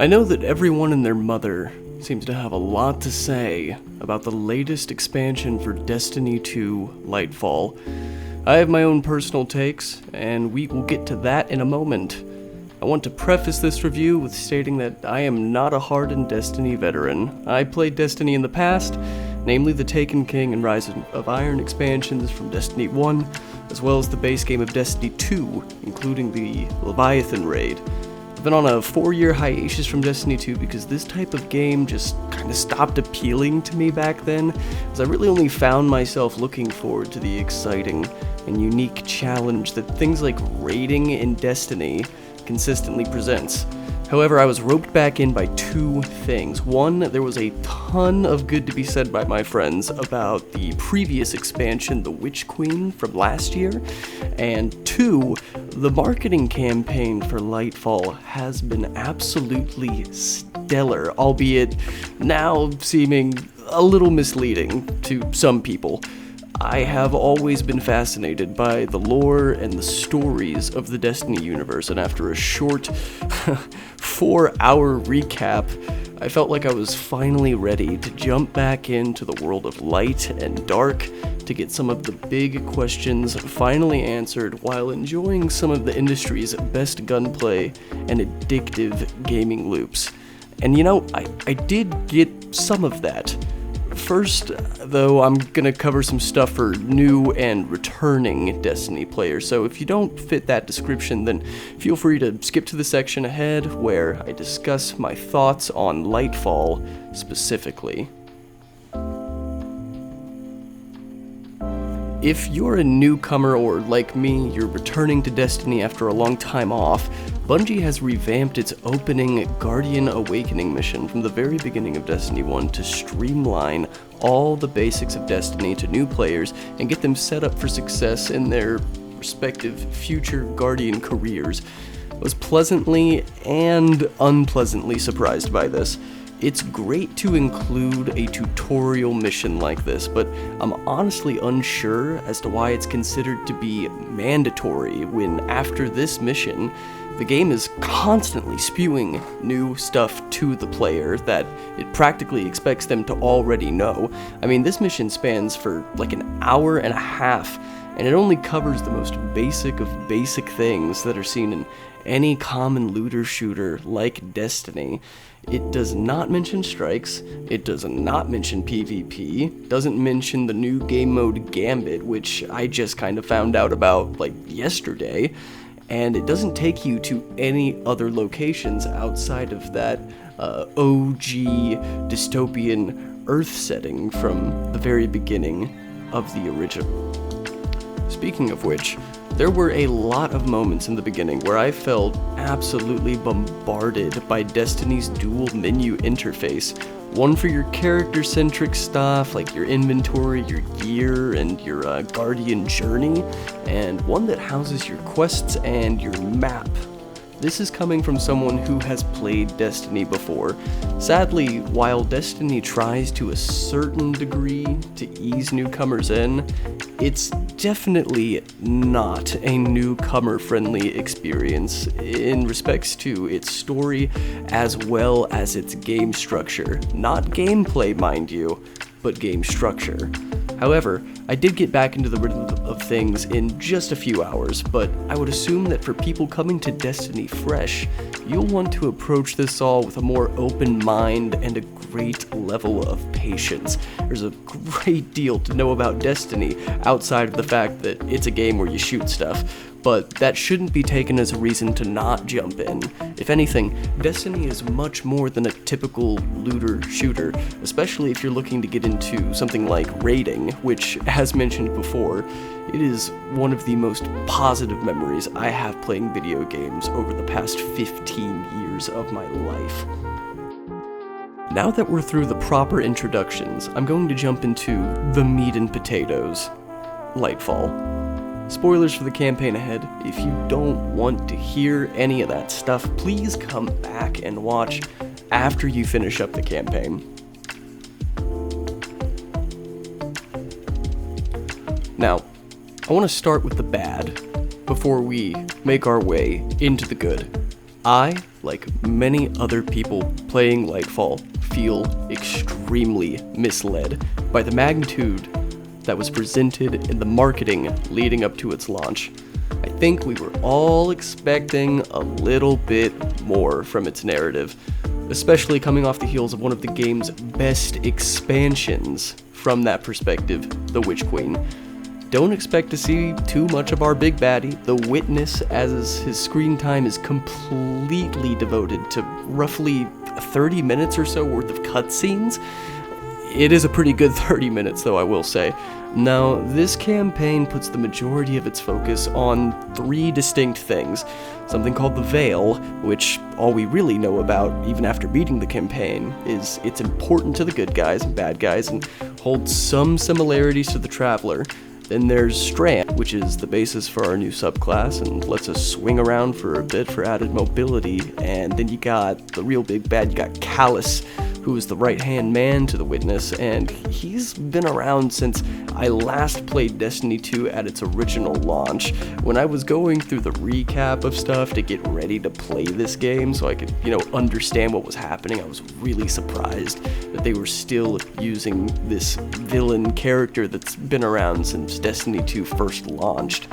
I know that everyone and their mother seems to have a lot to say about the latest expansion for Destiny 2 Lightfall. I have my own personal takes, and we will get to that in a moment. I want to preface this review with stating that I am not a hardened Destiny veteran. I played Destiny in the past, namely the Taken King and Rise of Iron expansions from Destiny 1, as well as the base game of Destiny 2, including the Leviathan raid. I've been on a 4-year hiatus from Destiny 2 because this type of game just kinda stopped appealing to me back then, as I really only found myself looking forward to the exciting and unique challenge that things like raiding in Destiny consistently presents. However, I was roped back in by two things. One, there was a ton of good to be said by my friends about the previous expansion, The Witch Queen, from last year. And two, the marketing campaign for Lightfall has been absolutely stellar, albeit now seeming a little misleading to some people. I have always been fascinated by the lore and the stories of the Destiny universe, and after a short 4-hour recap, I felt like I was finally ready to jump back into the world of light and dark to get some of the big questions finally answered while enjoying some of the industry's best gunplay and addictive gaming loops. And you know, I did get some of that. First, though, I'm gonna cover some stuff for new and returning Destiny players, so if you don't fit that description, then feel free to skip to the section ahead where I discuss my thoughts on Lightfall specifically. If you're a newcomer or, like me, you're returning to Destiny after a long time off, Bungie has revamped its opening Guardian Awakening mission from the very beginning of Destiny 1 to streamline all the basics of Destiny to new players and get them set up for success in their respective future Guardian careers. I was pleasantly and unpleasantly surprised by this. It's great to include a tutorial mission like this, but I'm honestly unsure as to why it's considered to be mandatory when, after this mission, the game is constantly spewing new stuff to the player that it practically expects them to already know. I mean, this mission spans for like an hour and a half, and it only covers the most basic of basic things that are seen in any common looter shooter like Destiny. It does not mention strikes, it does not mention PvP, doesn't mention the new game mode Gambit, which I just kind of found out about like yesterday, and it doesn't take you to any other locations outside of that OG dystopian Earth setting from the very beginning of the original. Speaking of which, there were a lot of moments in the beginning where I felt absolutely bombarded by Destiny's dual menu interface. One for your character-centric stuff, like your inventory, your gear, and your Guardian journey, and one that houses your quests and your map. This is coming from someone who has played Destiny before. Sadly, while Destiny tries to a certain degree to ease newcomers in, it's definitely not a newcomer-friendly experience in respects to its story as well as its game structure. Not gameplay, mind you, but game structure. However, I did get back into the rhythm of things in just a few hours, but I would assume that for people coming to Destiny fresh, you'll want to approach this all with a more open mind and a great level of patience. There's a great deal to know about Destiny outside of the fact that it's a game where you shoot stuff, but that shouldn't be taken as a reason to not jump in. If anything, Destiny is much more than a typical looter shooter, especially if you're looking to get into something like raiding, which, as mentioned before, it is one of the most positive memories I have playing video games over the past 15 years of my life. Now that we're through the proper introductions, I'm going to jump into the meat and potatoes, Lightfall. Spoilers for the campaign ahead. If you don't want to hear any of that stuff, please come back and watch after you finish up the campaign. Now, I want to start with the bad before we make our way into the good. I like many other people playing Lightfall, feel extremely misled by the magnitude that was presented in the marketing leading up to its launch. I think we were all expecting a little bit more from its narrative, especially coming off the heels of one of the game's best expansions from that perspective, the Witch Queen. Don't expect to see too much of our big baddie, the Witness, as his screen time is completely devoted to roughly 30 minutes or so worth of cutscenes. It is a pretty good 30 minutes, though, I will say. Now, this campaign puts the majority of its focus on 3 distinct things. Something called the Veil, which all we really know about, even after beating the campaign, is it's important to the good guys and bad guys and holds some similarities to the Traveler. Then there's Strand, which is the basis for our new subclass and lets us swing around for a bit for added mobility. And then you got the real big bad, you got Callus, who is the right-hand man to the Witness, and he's been around since I last played Destiny 2 at its original launch. When I was going through the recap of stuff to get ready to play this game so I could, understand what was happening, I was really surprised that they were still using this villain character that's been around since Destiny 2 first launched.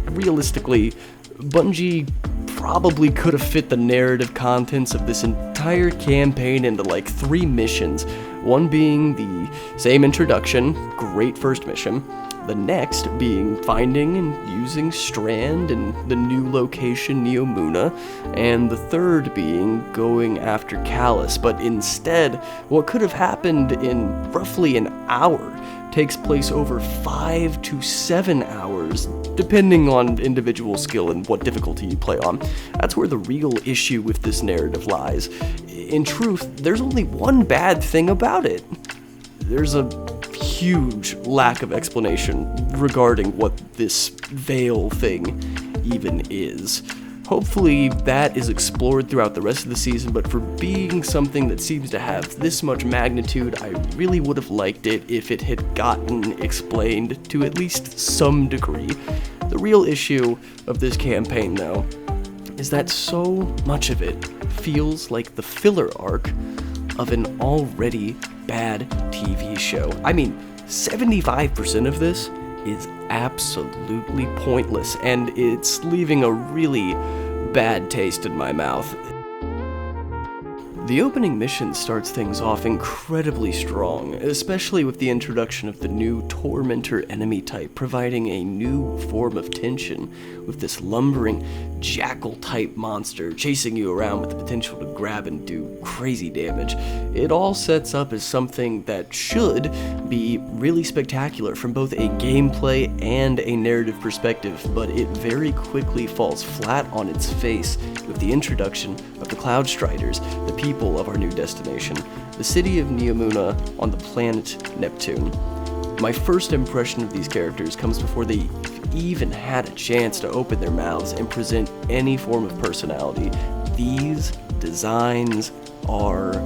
Realistically, Bungie probably could have fit the narrative contents of this entire campaign into like 3 missions, one being the same introduction, great first mission, the next being finding and using Strand in the new location Neomuna, and the third being going after Callus. But instead, what could have happened in roughly an hour takes place over 5 to 7 hours, depending on individual skill and what difficulty you play on. That's where the real issue with this narrative lies. In truth, there's only one bad thing about it. There's a huge lack of explanation regarding what this Veil thing even is. Hopefully that is explored throughout the rest of the season, but for being something that seems to have this much magnitude, I really would have liked it if it had gotten explained to at least some degree. The real issue of this campaign, though, is that so much of it feels like the filler arc of an already bad TV show. I mean, 75% of this is absolutely pointless, and it's leaving a really bad taste in my mouth. The opening mission starts things off incredibly strong, especially with the introduction of the new Tormentor enemy type, providing a new form of tension with this lumbering jackal-type monster chasing you around with the potential to grab and do crazy damage. It all sets up as something that should be really spectacular from both a gameplay and a narrative perspective, but it very quickly falls flat on its face with the introduction of the Cloud Striders, the people of our new destination, the city of Neomuna on the planet Neptune. My first impression of these characters comes before they even had a chance to open their mouths and present any form of personality. These designs are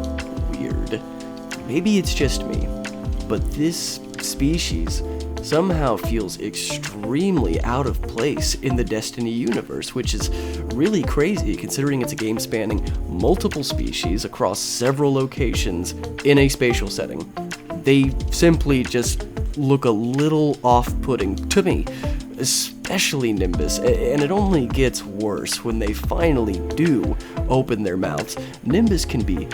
weird. Maybe it's just me, but this species somehow feels extremely out of place in the Destiny universe, which is really crazy considering it's a game spanning multiple species across several locations in a spatial setting. They simply just look a little off-putting to me, especially Nimbus, and it only gets worse when they finally do open their mouths. Nimbus can be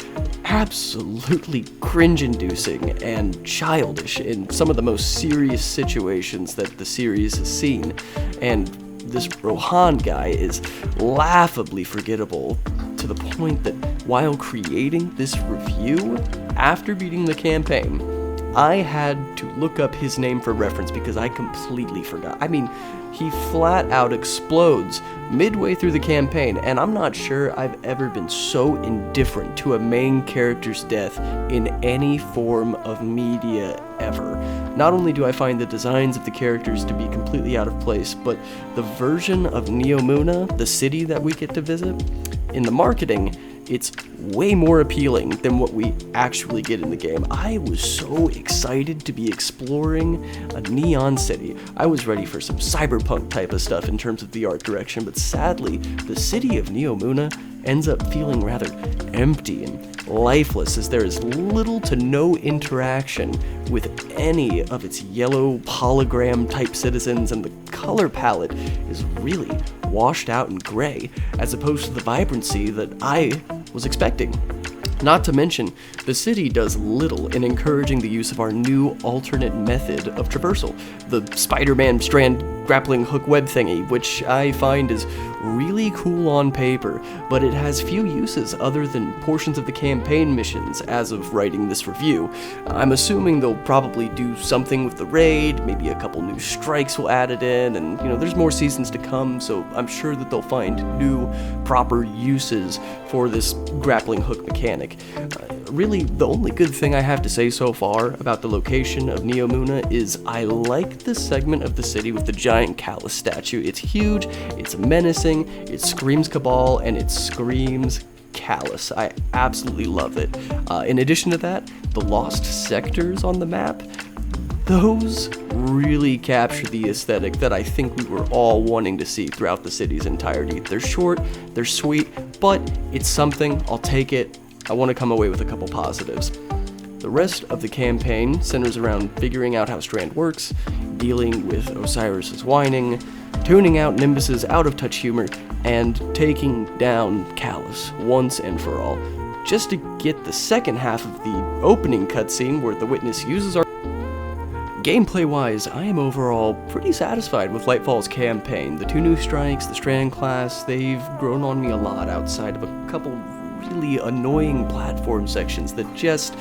absolutely cringe-inducing and childish in some of the most serious situations that the series has seen, and this Rohan guy is laughably forgettable to the point that while creating this review after beating the campaign, I had to look up his name for reference because I completely forgot. I mean, he flat out explodes midway through the campaign, and I'm not sure I've ever been so indifferent to a main character's death in any form of media ever. Not only do I find the designs of the characters to be completely out of place, but the version of Neomuna, the city that we get to visit, in the marketing, it's way more appealing than what we actually get in the game. I was so excited to be exploring a neon city. I was ready for some cyberpunk type of stuff in terms of the art direction, but sadly, the city of Neomuna ends up feeling rather empty and lifeless, as there is little to no interaction with any of its yellow hologram type citizens, and the color palette is really washed out and gray, as opposed to the vibrancy that I was expecting. Not to mention, the city does little in encouraging the use of our new alternate method of traversal, the Spider-Man strand grappling hook web thingy, which I find is really cool on paper, but it has few uses other than portions of the campaign missions as of writing this review. I'm assuming they'll probably do something with the raid, maybe a couple new strikes will add it in, and there's more seasons to come, so I'm sure that they'll find new, proper uses for this grappling hook mechanic. Really, the only good thing I have to say so far about the location of Neomuna is I like this segment of the city with the giant Callus statue. It's huge, it's menacing, it screams Cabal, and it screams Callus. I absolutely love it. In addition to that, the lost sectors on the map, those really capture the aesthetic that I think we were all wanting to see throughout the city's entirety. They're short, they're sweet, but it's something. I'll take it. I want to come away with a couple positives. The rest of the campaign centers around figuring out how Strand works, dealing with Osiris's whining, tuning out Nimbus's out-of-touch humor, and taking down Callus once and for all, just to get the second half of the opening cutscene where the Witness uses our... Gameplay-wise, I am overall pretty satisfied with Lightfall's campaign. The 2 new strikes, the Strand class, they've grown on me a lot outside of a couple really annoying platform sections that just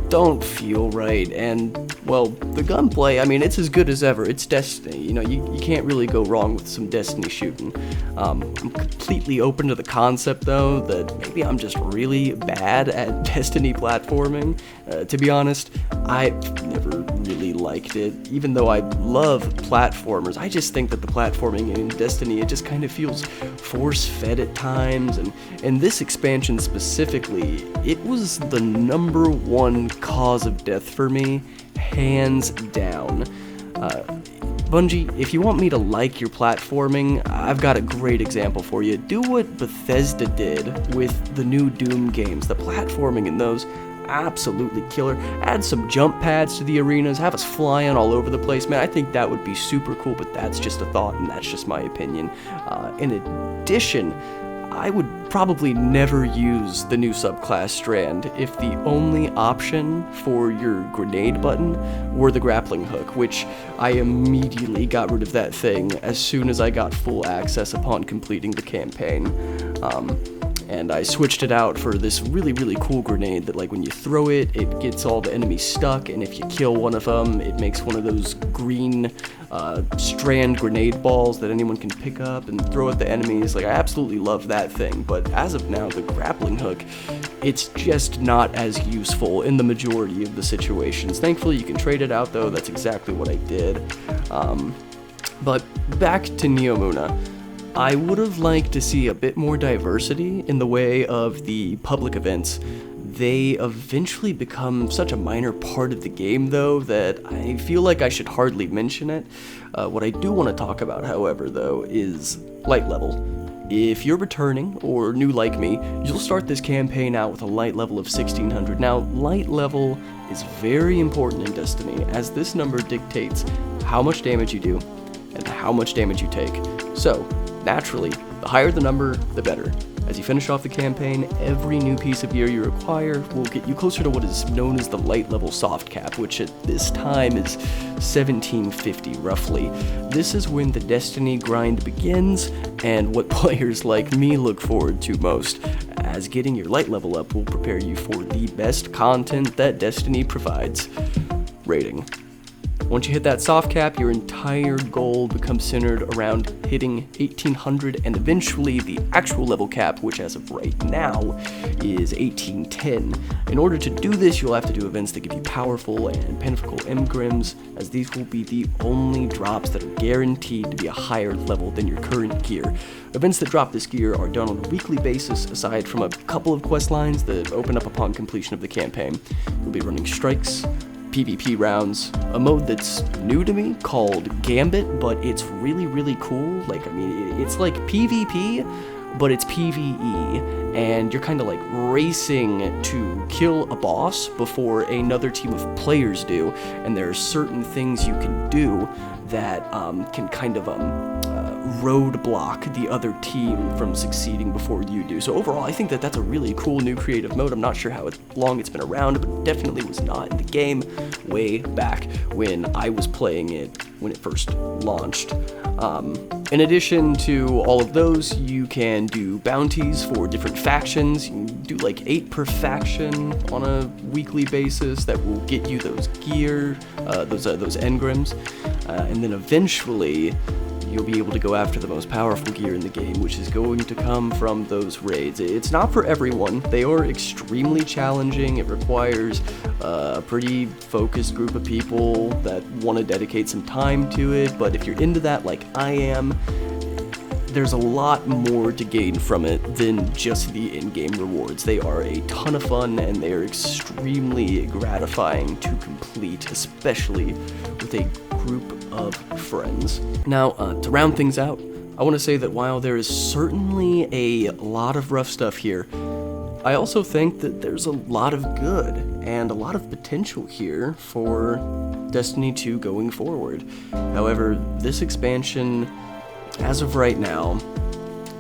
don't feel right, and, well, the gunplay, I mean, it's as good as ever. It's Destiny, you can't really go wrong with some Destiny shooting. I'm completely open to the concept, though, that maybe I'm just really bad at Destiny platforming. To be honest, I've never really liked it, even though I love platformers. I just think that the platforming in Destiny, it just kind of feels force-fed at times, and this expansion specifically, it was the #1 cause of death for me, hands down. Bungie, if you want me to like your platforming, I've got a great example for you. Do what Bethesda did with the new Doom games. The platforming in those, absolutely killer. Add some jump pads to the arenas, have us flying all over the place, man. I think that would be super cool, but that's just a thought, and that's just my opinion. In addition, I would probably never use the new subclass Strand if the only option for your grenade button were the grappling hook, which I immediately got rid of that thing as soon as I got full access upon completing the campaign. And I switched it out for this really, really cool grenade that, like, when you throw it, it gets all the enemies stuck, and if you kill one of them, it makes one of those green strand grenade balls that anyone can pick up and throw at the enemies. Like, I absolutely love that thing, but as of now, the grappling hook, it's just not as useful in the majority of the situations. Thankfully, you can trade it out, though. That's exactly what I did. But back to Neomuna. I would have liked to see a bit more diversity in the way of the public events. They eventually become such a minor part of the game, though, that I feel like I should hardly mention it. What I do want to talk about, however, though, is light level. If you're returning, or new like me, you'll start this campaign out with a light level of 1600. Now, light level is very important in Destiny, as this number dictates how much damage you do and how much damage you take. So, naturally, the higher the number, the better. As you finish off the campaign, every new piece of gear you acquire will get you closer to what is known as the light level soft cap, which at this time is 1750 roughly. This is when the Destiny grind begins, and what players like me look forward to most, as getting your light level up will prepare you for the best content that Destiny provides. Rating. Once you hit that soft cap, your entire goal becomes centered around hitting 1800, and eventually the actual level cap, which as of right now is 1810. In order to do this, you'll have to do events that give you powerful and pinnacle engrams, as these will be the only drops that are guaranteed to be a higher level than your current gear. Events that drop this gear are done on a weekly basis, aside from a couple of quest lines that open up upon completion of the campaign. You'll be running strikes, PvP rounds, a mode that's new to me called Gambit, but it's really, really cool. Like, I mean, it's like PvP, but it's PvE, and you're kind of like racing to kill a boss before another team of players do, and there are certain things you can do that can kind of roadblock the other team from succeeding before you do. So overall, I think that that's a really cool new creative mode. I'm not sure how long it's been around, but definitely was not in the game way back when I was playing it when it first launched. In addition to all of those, you can do bounties for different factions. You can do like 8 per faction on a weekly basis that will get you those gear, those engrams, and then eventually you'll be able to go after the most powerful gear in the game, which is going to come from those raids. It's not for everyone. They are extremely challenging. It requires a pretty focused group of people that want to dedicate some time to it, but if you're into that like I am, there's a lot more to gain from it than just the in-game rewards. They are a ton of fun, and they are extremely gratifying to complete, especially with a group of friends. Now, to round things out, I want to say that while there is certainly a lot of rough stuff here, I also think that there's a lot of good and a lot of potential here for Destiny 2 going forward. However, this expansion, as of right now,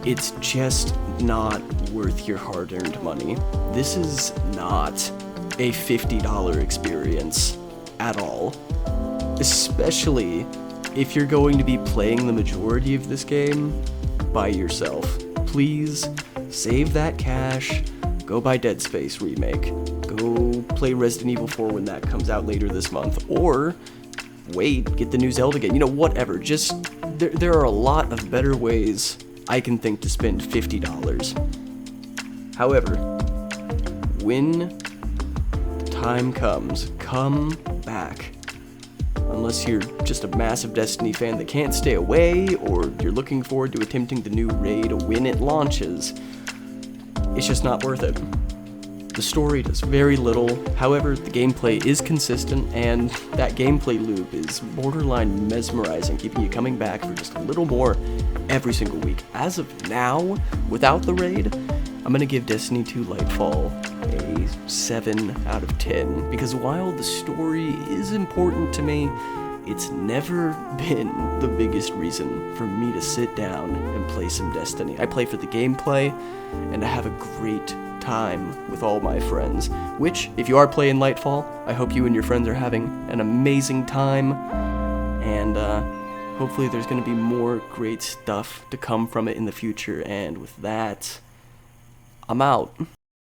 it's just not worth your hard-earned money. This is not a $50 experience at all, especially if you're going to be playing the majority of this game by yourself. Please save that cash, go buy Dead Space Remake, go play Resident Evil 4 when that comes out later this month, or wait, get the new Zelda game, whatever. Just, there are a lot of better ways I can think to spend $50. However, when the time comes, come back. Unless you're just a massive Destiny fan that can't stay away, or you're looking forward to attempting the new raid when it launches, it's just not worth it. The story does very little, however, the gameplay is consistent, and that gameplay loop is borderline mesmerizing, keeping you coming back for just a little more every single week. As of now, without the raid, I'm going to give Destiny 2 Lightfall a 7 out of 10, because while the story is important to me, it's never been the biggest reason for me to sit down and play some Destiny. I play for the gameplay, and I have a great time with all my friends, which, if you are playing Lightfall, I hope you and your friends are having an amazing time, and hopefully there's going to be more great stuff to come from it in the future, and with that, I'm out.